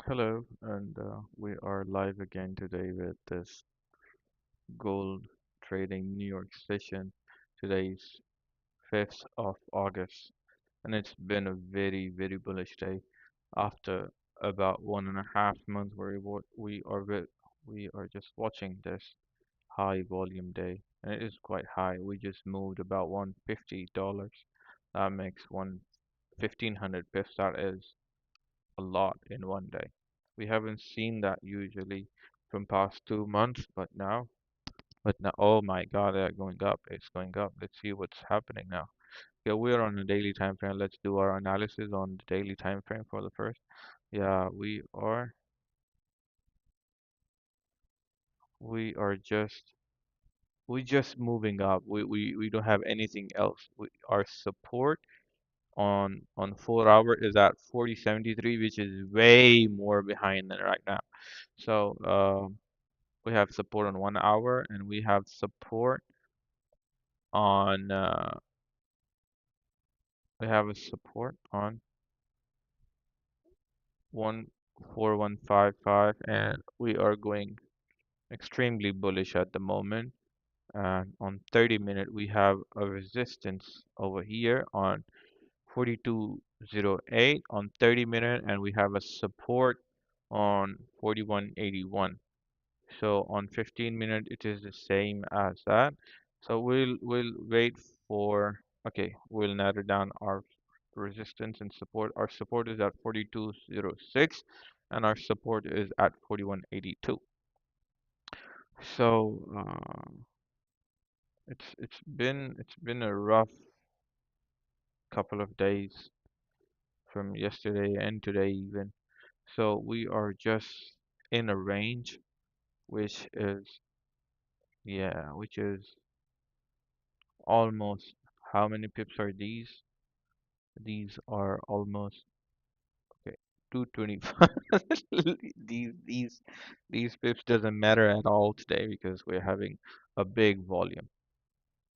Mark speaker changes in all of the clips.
Speaker 1: Hello, and we are live again today with this gold trading New York session. Today's 5th of August, and it's been a very bullish day after about 1.5 months where we are just watching this high volume day, and it is quite high. We just moved about $150. That makes one 1500 pips. That is a lot in one day. We haven't seen that usually from past 2 months, but now, oh my God, they're going up. It's going up. Let's see what's happening now. Yeah, we're on a daily time frame. Let's do our analysis on the daily time frame for the first. Yeah, we just moving up. We don't have anything else. Our support on 4 hour is at 40.73, which is way more behind than right now. So we have support on 1 hour, and we have support on we have a support on 14155, and we are going extremely bullish at the moment. And on 30-minute, we have a resistance over here on 4208 on 30-minute, and we have a support on 4181. So on 15-minute, it is the same as that. So we'll wait for, okay, we'll narrow down our resistance and support. Our support is at 4206, and our support is at 4182. So it's been a rough couple of days from yesterday and today even. So we are just in a range which is, yeah, which is almost, how many pips are these? These are almost, okay, 225. These these these pips doesn't matter at all today because we're having a big volume,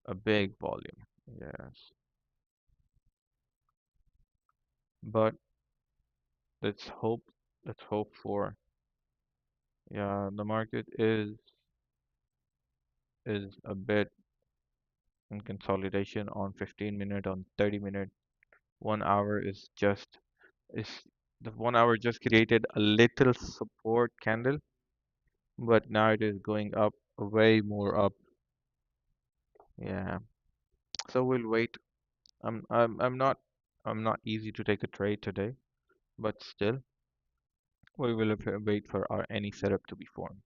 Speaker 1: a big volume. Yes, but let's hope, let's hope for, yeah, the market is a bit in consolidation on 15-minute, on 30-minute. 1 hour is the 1 hour just created a little support candle, but now it is going up way more up. Yeah. So we'll wait. I'm not easy to take a trade today, but still we will wait for our any setup to be formed.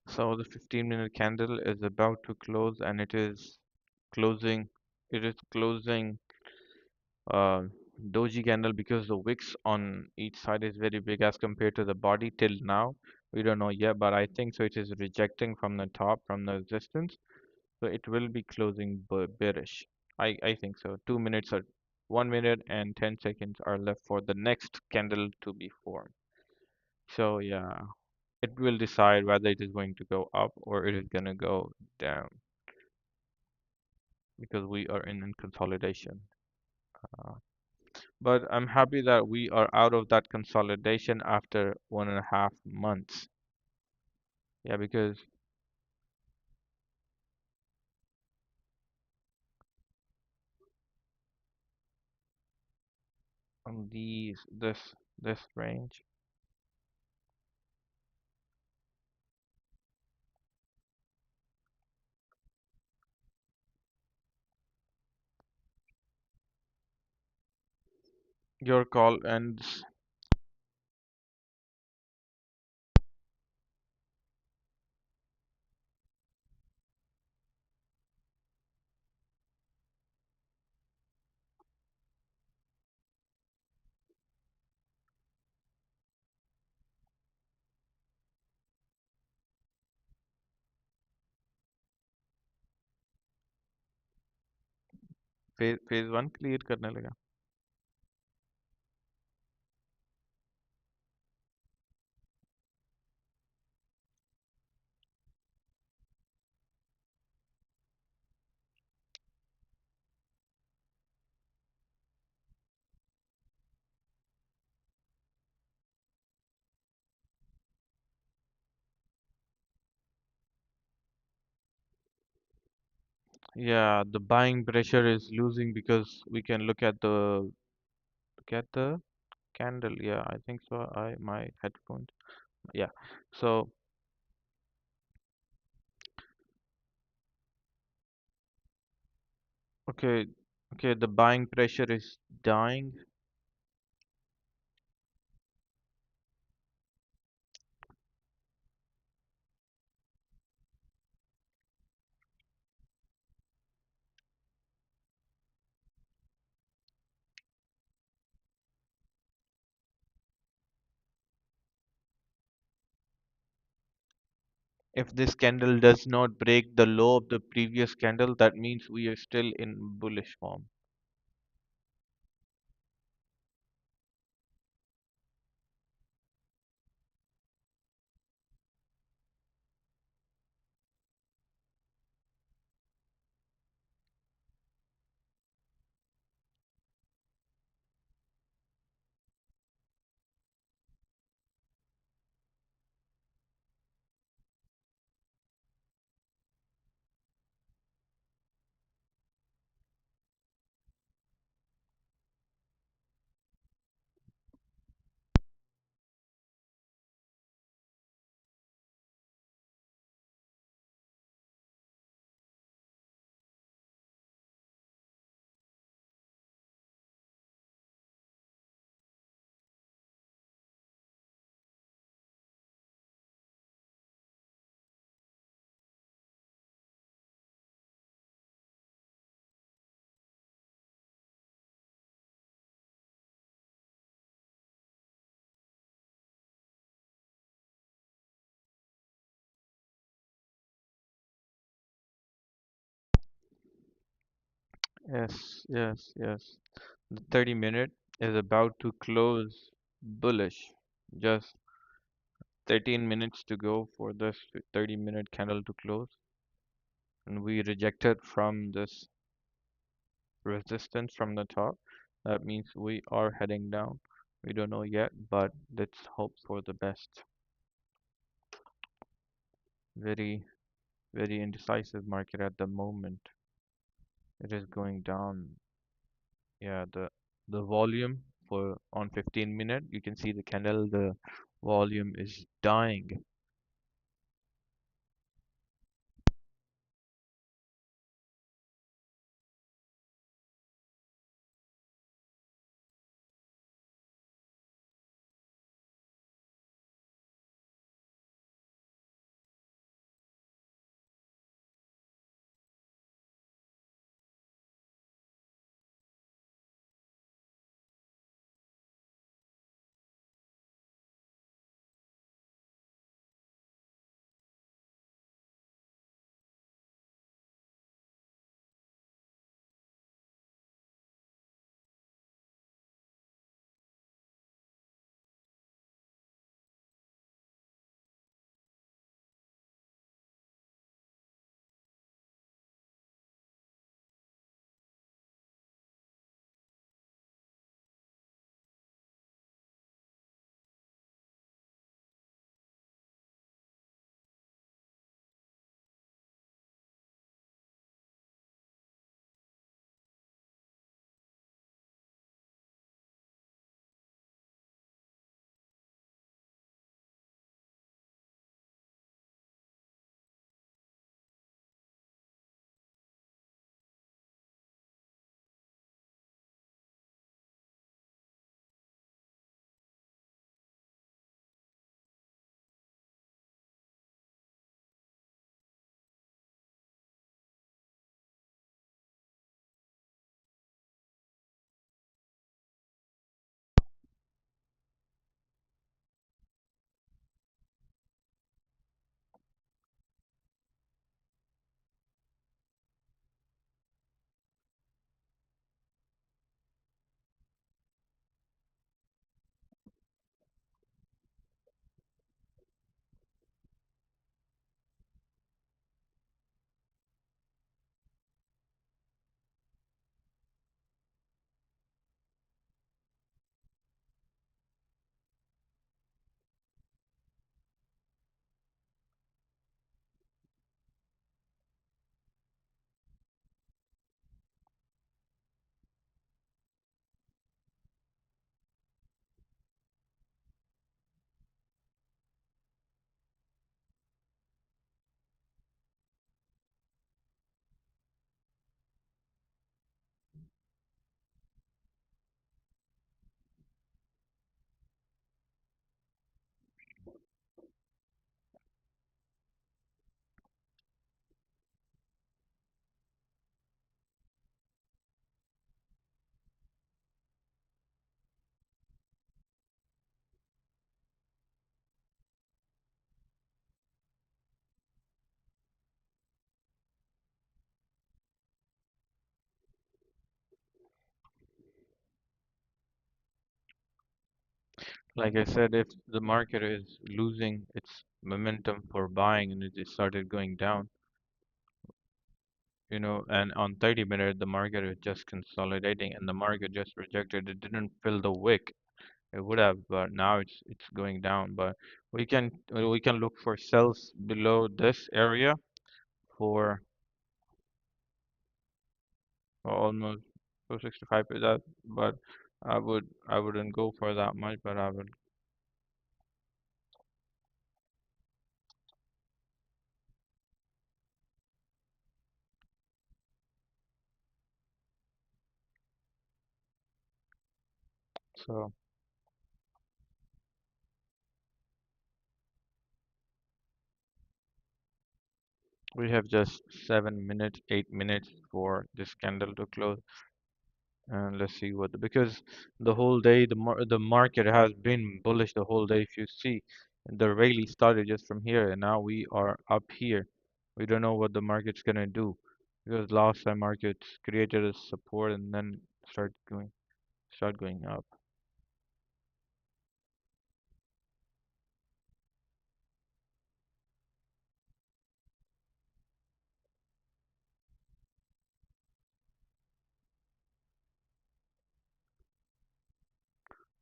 Speaker 1: So the 15-minute candle is about to close, and closing it is closing uh, doji candle because the wicks on each side is very big as compared to the body till now. We don't know yet, but I think so. It is rejecting from the top, from the resistance, so it will be closing bearish. I think so. 2 minutes or 1 minute and 10 seconds are left for the next candle to be formed. So yeah, it will decide whether it is going to go up or it is gonna go down because we are in consolidation. Uh, But I'm happy that we are out of that consolidation after 1.5 months. Yeah, because on this range. Your call ends. Phase one clear करने लगा. Yeah, the buying pressure is losing because we can look at the candle. Yeah, I think so. I my headphones. Yeah. So okay, okay, the buying pressure is dying. If this candle does not break the low of the previous candle, that means we are still in bullish form. Yes, yes, yes. The 30 minute is about to close bullish. Just 13 minutes to go for this 30-minute candle to close. And we rejected from this resistance from the top. That means we are heading down. We don't know yet, but let's hope for the best. Very, very indecisive market at the moment. It is going down. Yeah, the volume for on 15 minute, you can see the candle, the volume is dying. Like I said, if the market is losing its momentum for buying and it just started going down, and on 30 minute the market is just consolidating and the market just rejected. It didn't fill the wick. It would have, but now it's going down. But we can look for sells below this area for almost 465 that, but I wouldn't go for that much, but I would. So we have just 7 minutes, 8 minutes for this candle to close, and let's see what because the whole day the market has been bullish the whole day. If you see, the rally started just from here, and now we are up here. We don't know what the market's gonna do because last time markets created a support and then start going up.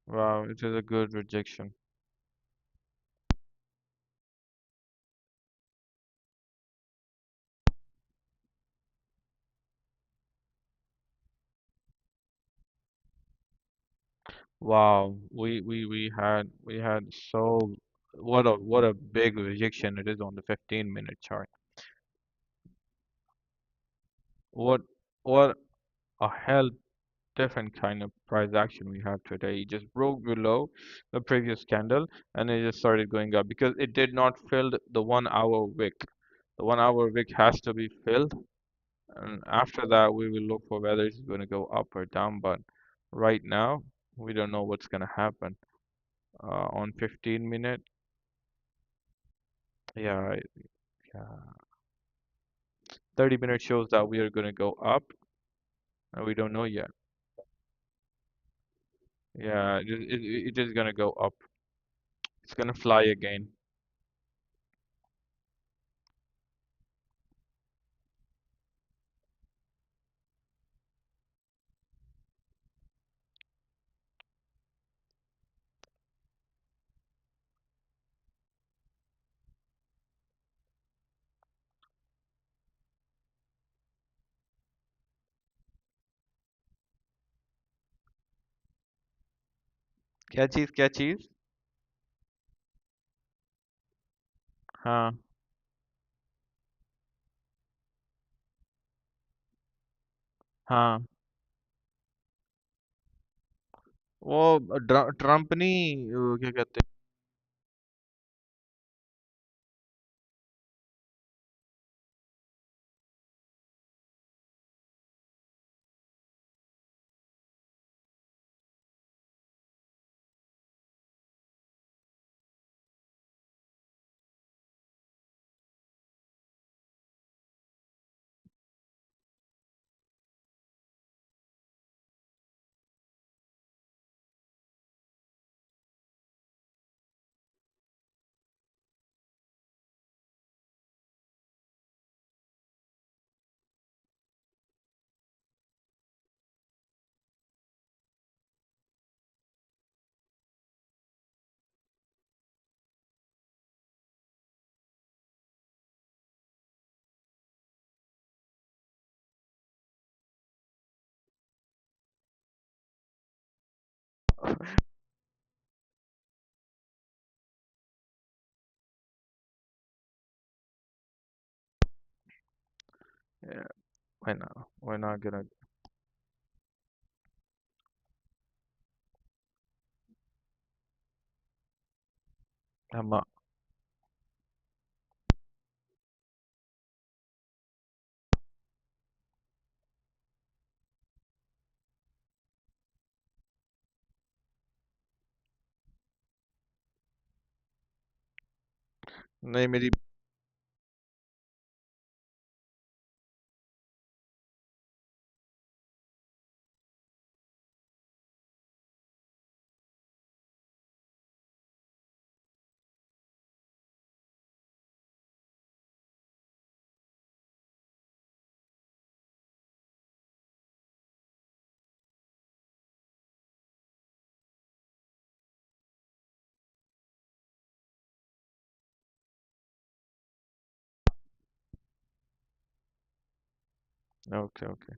Speaker 1: Wow, it is a good rejection. Wow, we had so what a big rejection it is on the 15-minute chart. What what a hell different kind of price action we have today. It just broke below the previous candle and it just started going up because it did not fill the 1 hour wick. The 1 hour wick has to be filled, and after that we will look for whether it's going to go up or down. But right now we don't know what's going to happen. On 15 minute, yeah, yeah, 30 minute shows that we are going to go up, and we don't know yet. Yeah, it is going to go up. It's going to fly again. Catchies, catchies. Huh. हाँ, वो Trump नहीं, वो क्या कहते हैं? Yeah, why not? We're not gonna. I'm नहीं मेरी Okay, okay.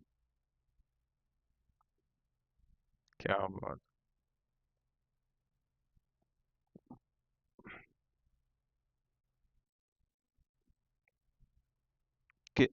Speaker 1: Come on. Ki-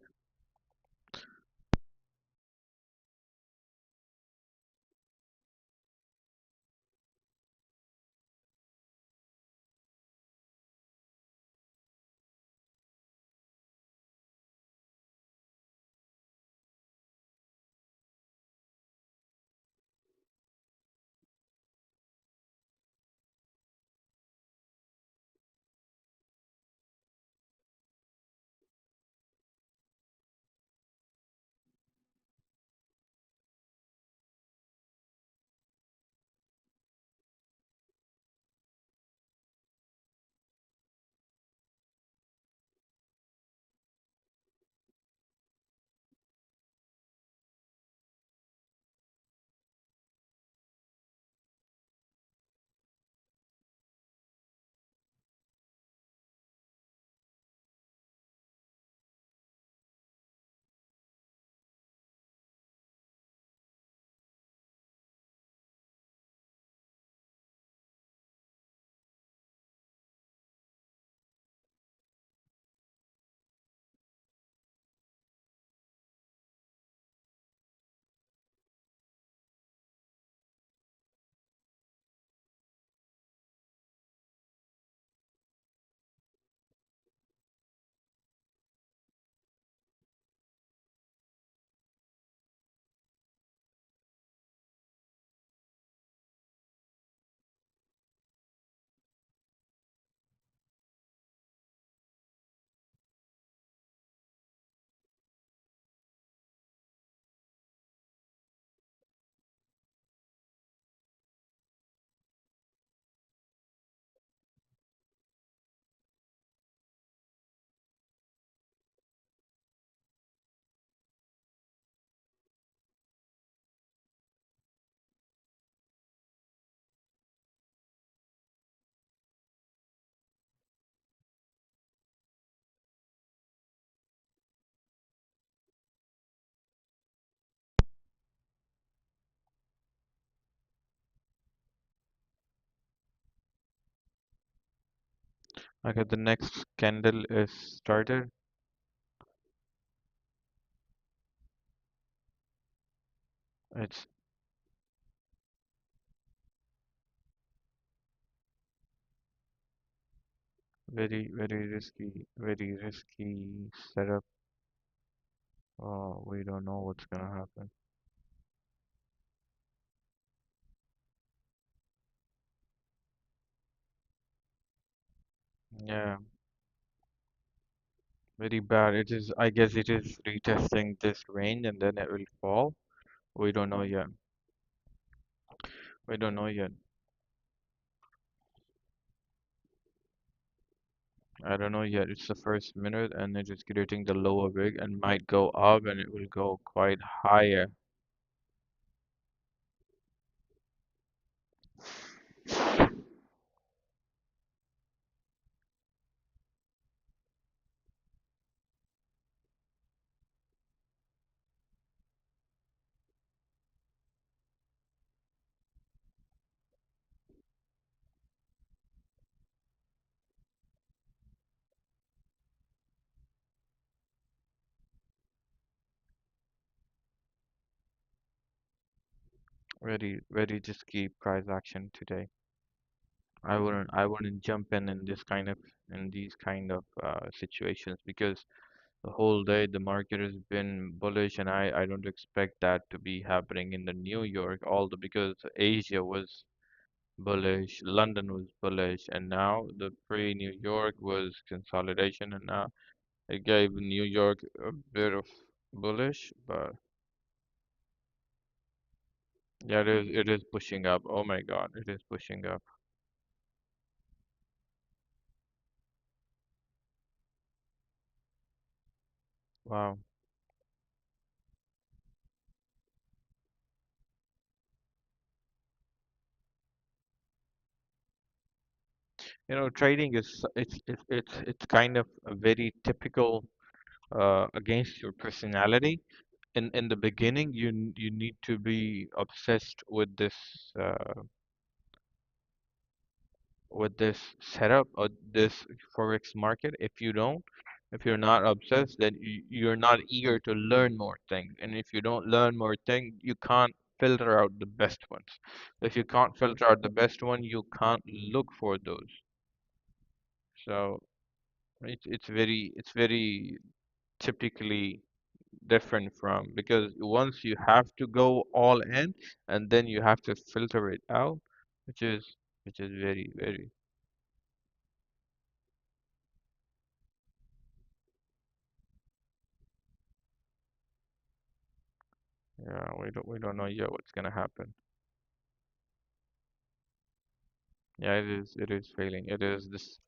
Speaker 1: Okay, the next candle is started. It's very risky setup. Oh, we don't know what's gonna happen. Yeah, very bad. It is, I guess it is retesting this range and then it will fall. We don't know yet. We don't know yet. I don't know yet. It's the first minute and it is creating the lower wig and might go up and it will go quite higher. Very risky price action today. I wouldn't jump in this kind of in these kind of situations because the whole day the market has been bullish and I don't expect that to be happening in the New York although because Asia was bullish, London was bullish, and now the pre-New York was consolidation, and now it gave New York a bit of bullish, but yeah, it is pushing up. Oh my God, it is pushing up. Wow. Trading is it's kind of a very typical against your personality. in the beginning you need to be obsessed with this setup or this forex market. If you're not obsessed, then you're not eager to learn more things. And if you don't learn more things, you can't filter out the best ones. If you can't filter out the best one, you can't look for those. So it's very typically different from, because once you have to go all in and then you have to filter it out, which is very. Yeah, we don't know yet what's gonna happen. Yeah, it is failing. It is this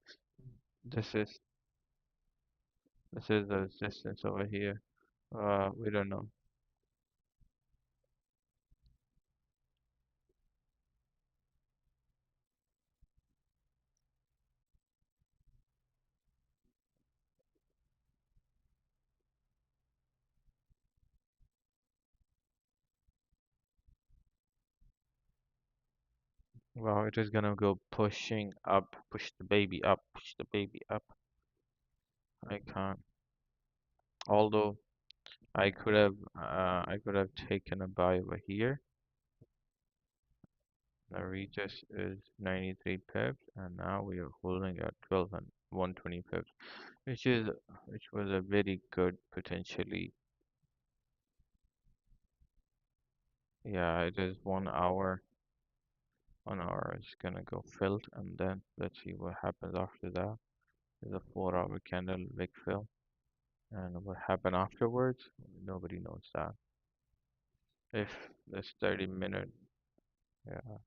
Speaker 1: is this is the resistance over here. We don't know. Well, it is gonna go pushing up, push the baby up, push the baby up. I can't. Although I could have taken a buy over here. The retest is 93 pips, and now we are holding at 12 and 120 pips, which was a very good potentially. Yeah, it is 1 hour. 1 hour is gonna go filled, and then let's see what happens after that. There's a 4 hour candle, big fill, and what happened afterwards, nobody knows that. If this 30-minute, yeah,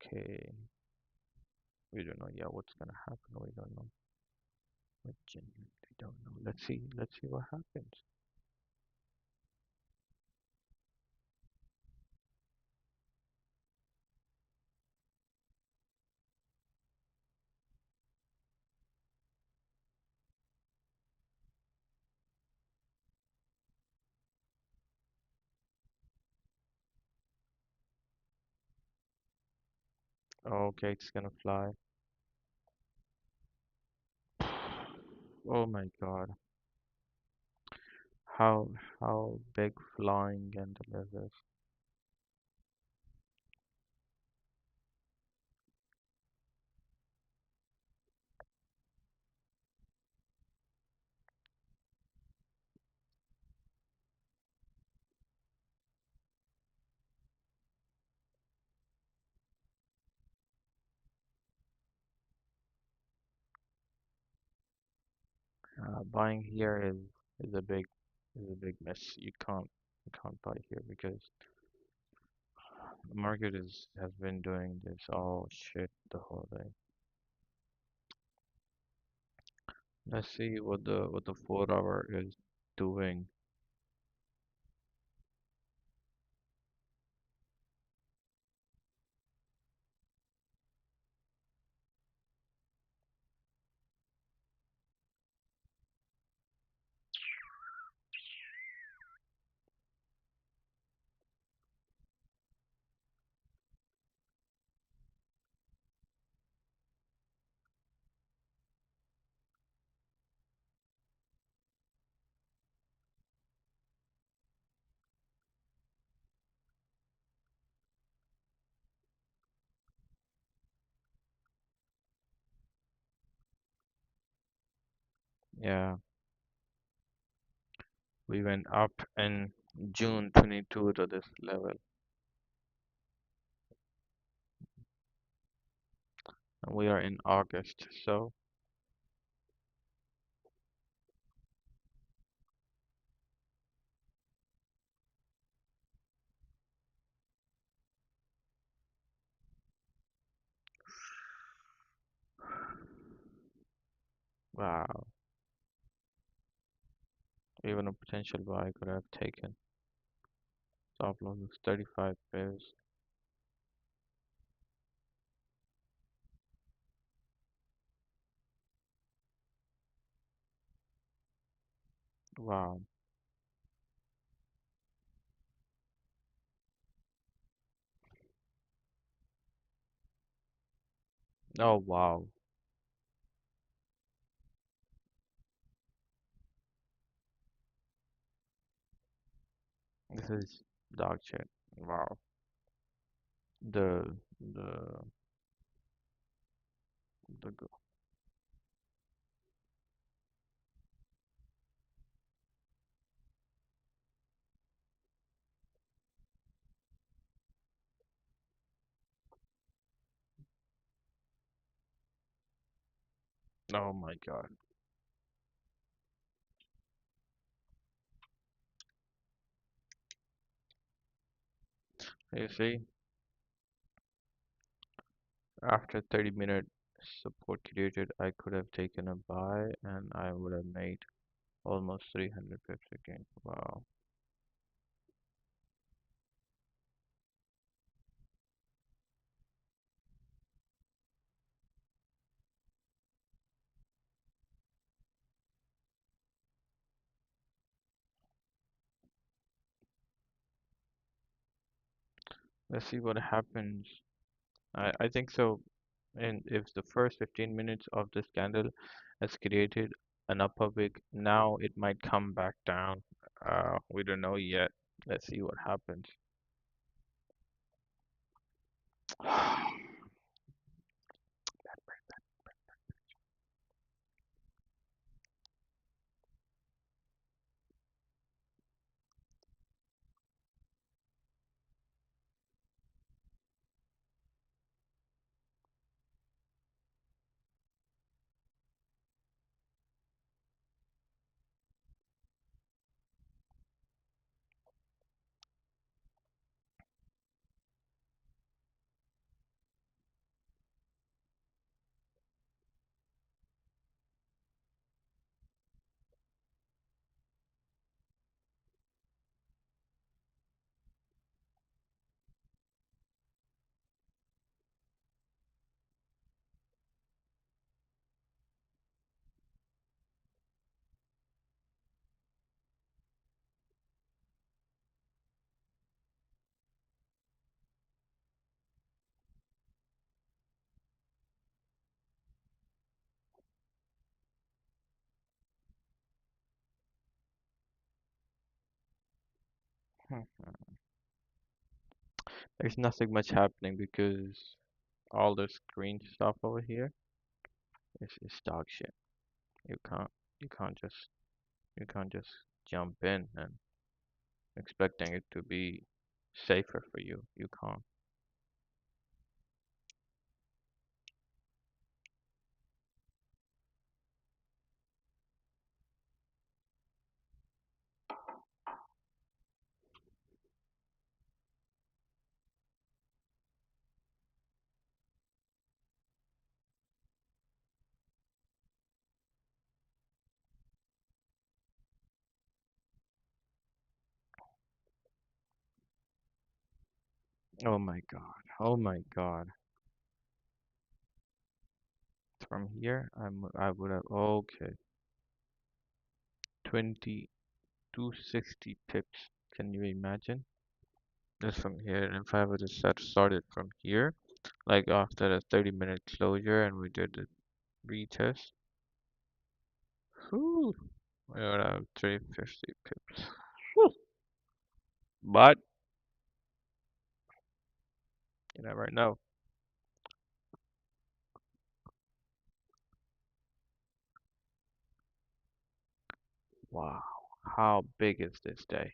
Speaker 1: okay, we don't know yet what's gonna happen. We don't know. We genuinely don't know. Let's see what happens. Okay, it's gonna fly. Oh my God, how how big flying candle is this? Buying here is a big miss. You can't buy here because the market has been doing this all shit the whole day. Let's see what the 4 hour is doing. Yeah, we went up in June 22 to this level, and we are in August. So wow, even a potential buy could have taken. Stop loss is 35 pips. Wow. Oh wow. This is dog shit. Wow. The the oh my God. You see, after 30-minute support created, I could have taken a buy and I would have made almost 300 pips again. Wow. Let's see what happens. I think so. And if the first 15 minutes of this candle has created an upper wick, now it might come back down. We don't know yet. Let's see what happens. There's nothing much happening because all this green stuff over here is dog shit. You can't you can't just you can't just jump in and expecting it to be safer for you. You can't. Oh my God. Oh my God. From here, I would have okay 2260 pips. Can you imagine? Just from here, and if I would have started from here, like after the 30-minute closure, and we did the retest, whew, we would have 350 pips. But you never know. Wow, how big is this day?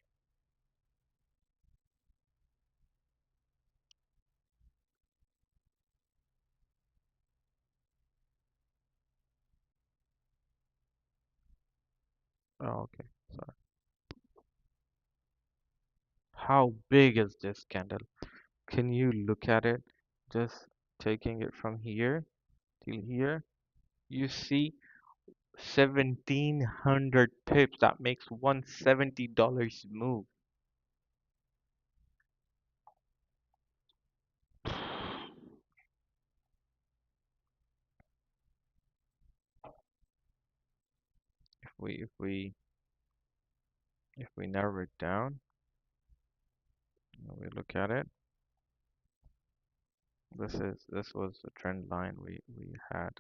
Speaker 1: Oh, okay. Sorry. How big is this candle? Can you look at it? Just taking it from here till here. You see 1700 pips. That makes $170 move. If we If we narrow it down, we look at it. This was the trend line we had.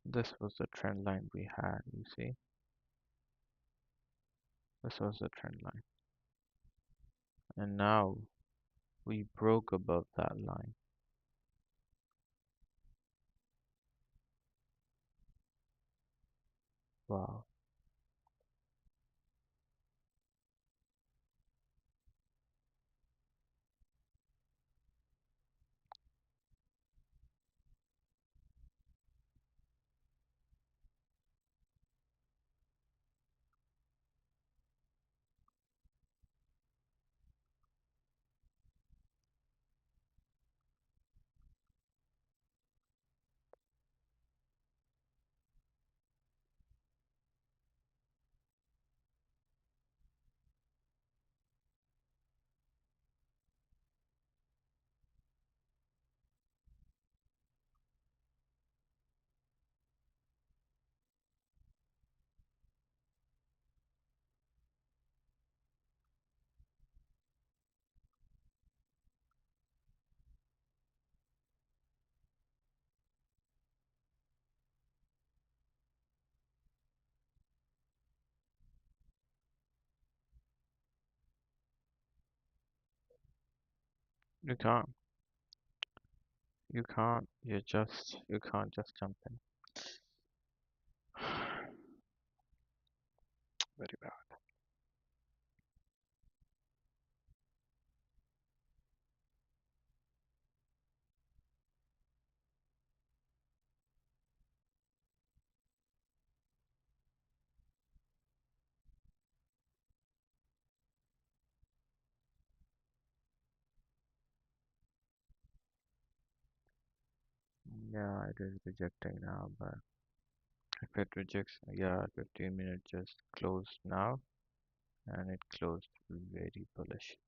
Speaker 1: This was the trend line we had. You see, this was the trend line, and now we broke above that line. Wow. You can't. You can't just jump in. Very bad. Yeah, it is rejecting now, but if it rejects, yeah, 15 minutes just closed now, and it closed very bullish.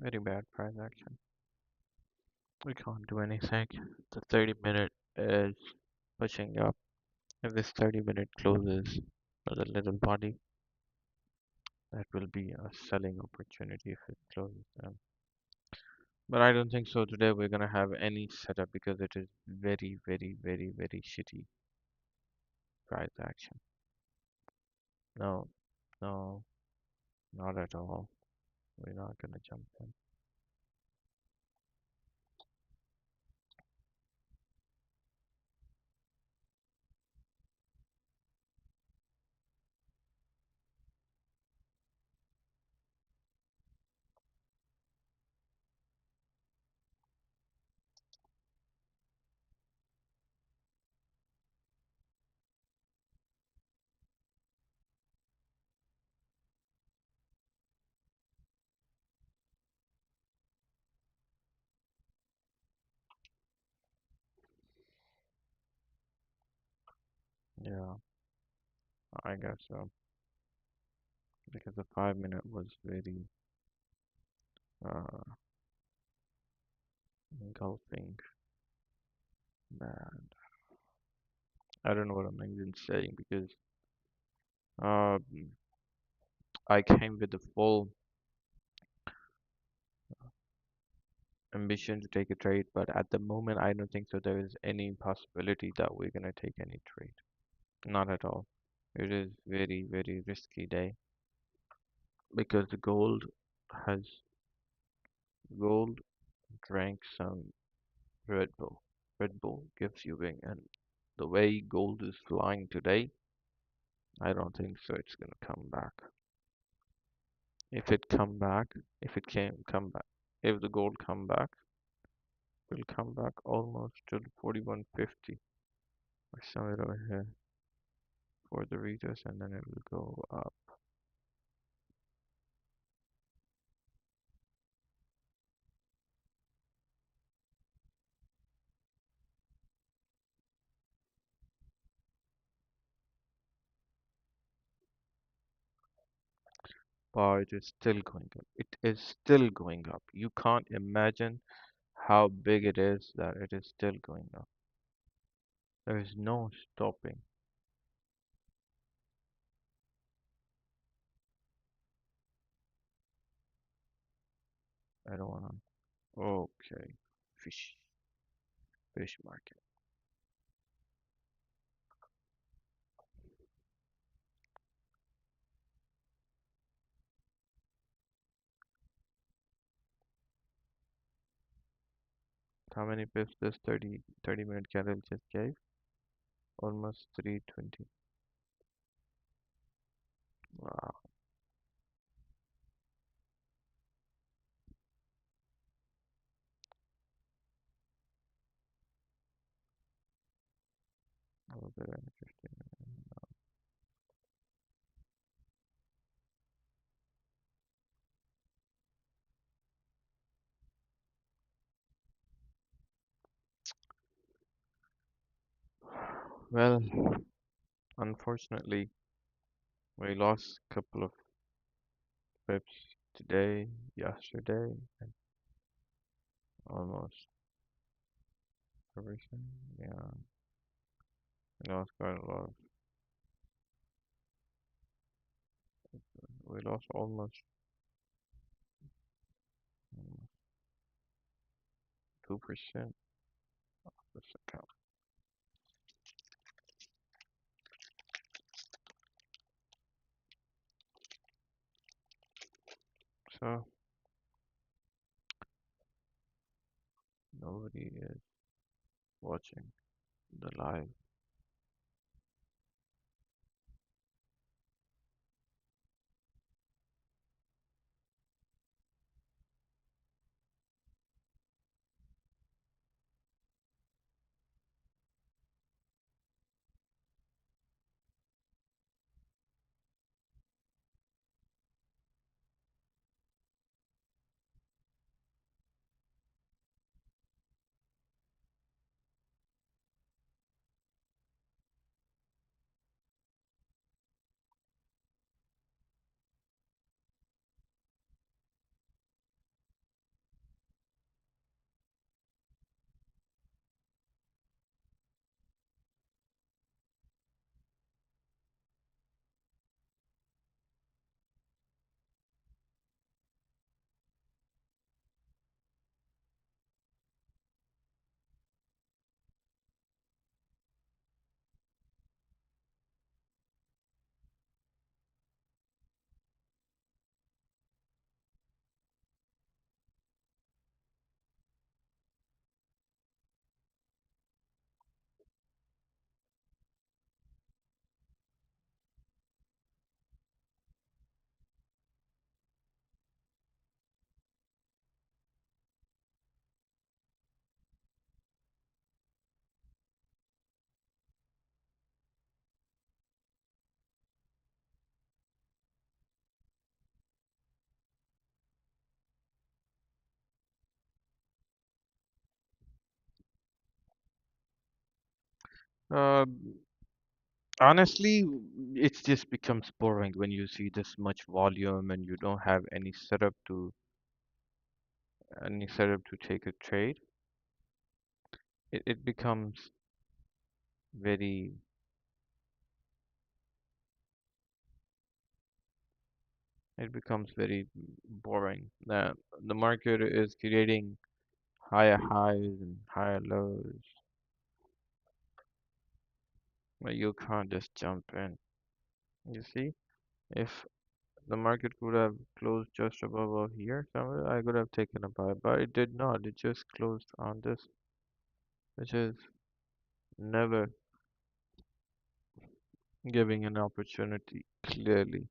Speaker 1: Very bad price action. We can't do anything. The 30-minute is pushing up. If this 30-minute closes with a little body, that will be a selling opportunity if it closes down. But I don't think so. Today we're gonna have any setup because it is very, very, very, very shitty price action. No, no, not at all. We're not gonna jump in. Yeah, I guess so. Because the 5 minute was very uh engulfing. Man, I don't know what I'm even saying because um I came with the full ambition to take a trade, but at the moment I don't think so there is any possibility that we're gonna take any trade. Not at all. It is very, very risky day because the has gold drank some Red Bull. Red Bull gives you wing, and the way gold is flying today, I don't think so it's gonna come back. If it come back, if it can come back, if the gold come back, it will come back almost to 4150 or somewhere over here for the retest, and then it will go up. But it is still going up. It is still going up. You can't imagine how big it is that it is still going up. There is no stopping. I don't wanna. Okay, fish, fish market. How many pips this 30 minute candle just gave? Almost 320. Wow, a little bit under 15. Well, unfortunately, we lost a couple of pips today, yesterday, and almost everything. Yeah, we lost quite a lot. We lost almost 2% of this account. So nobody is watching the live. Uh, Honestly, it just becomes boring when you see this much volume and you don't have any setup to take a trade. It becomes very it becomes very boring. The market is creating higher highs and higher lows, but you can't just jump in. You see, if the market could have closed just above or here somewhere, I could have taken a buy, but it did not. It just closed on this, which is never giving an opportunity clearly.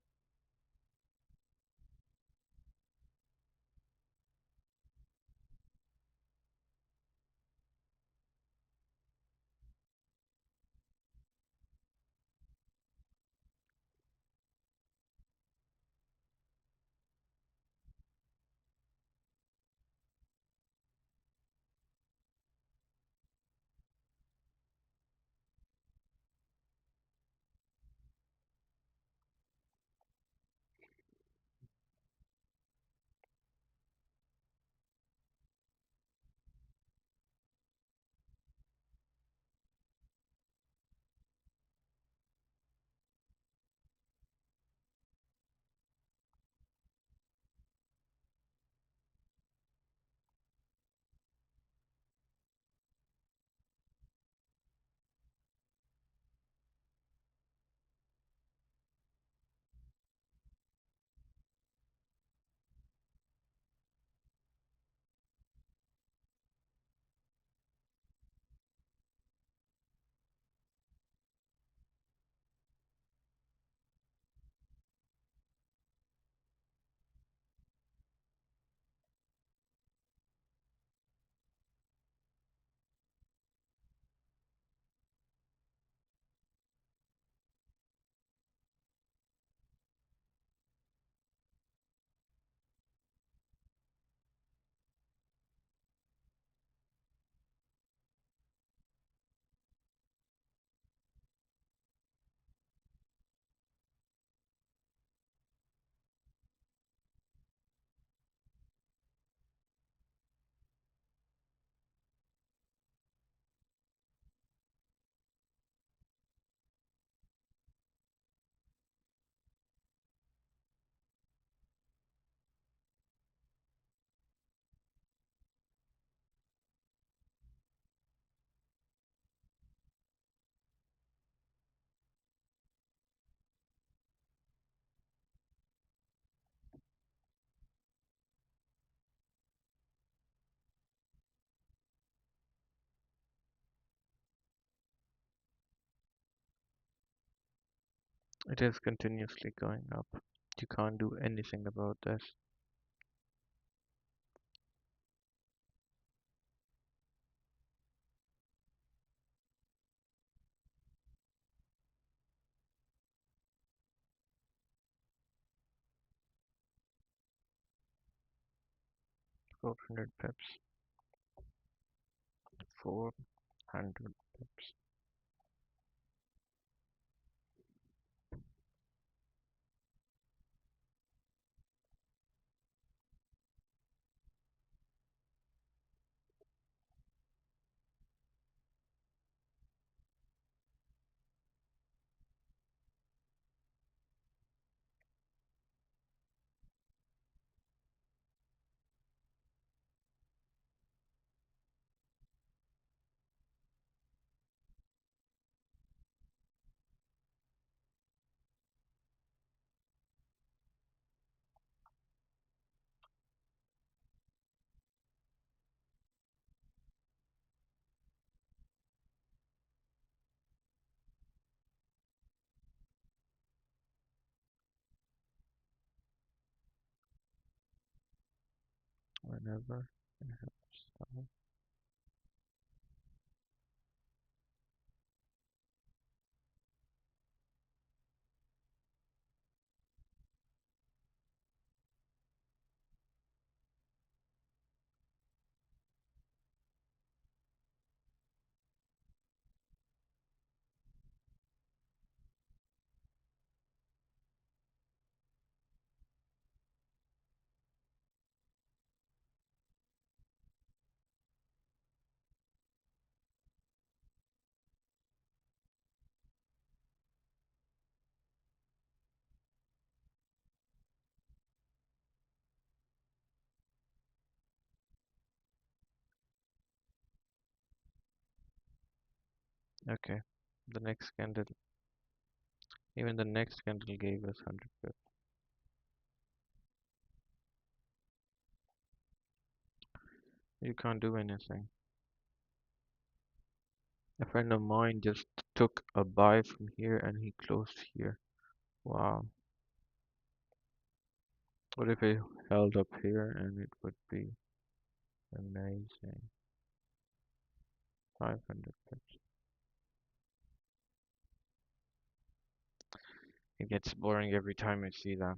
Speaker 1: It is continuously going up. You can't do anything about this. Four hundred pips. 400 pips. Whenever it helps. Okay. The next candle, even the next candle gave us 100 pips. You can't do anything. A friend of mine just took a buy from here and he closed here. Wow. What if it held up here and it would be amazing. 500 pips. It gets boring every time I see that.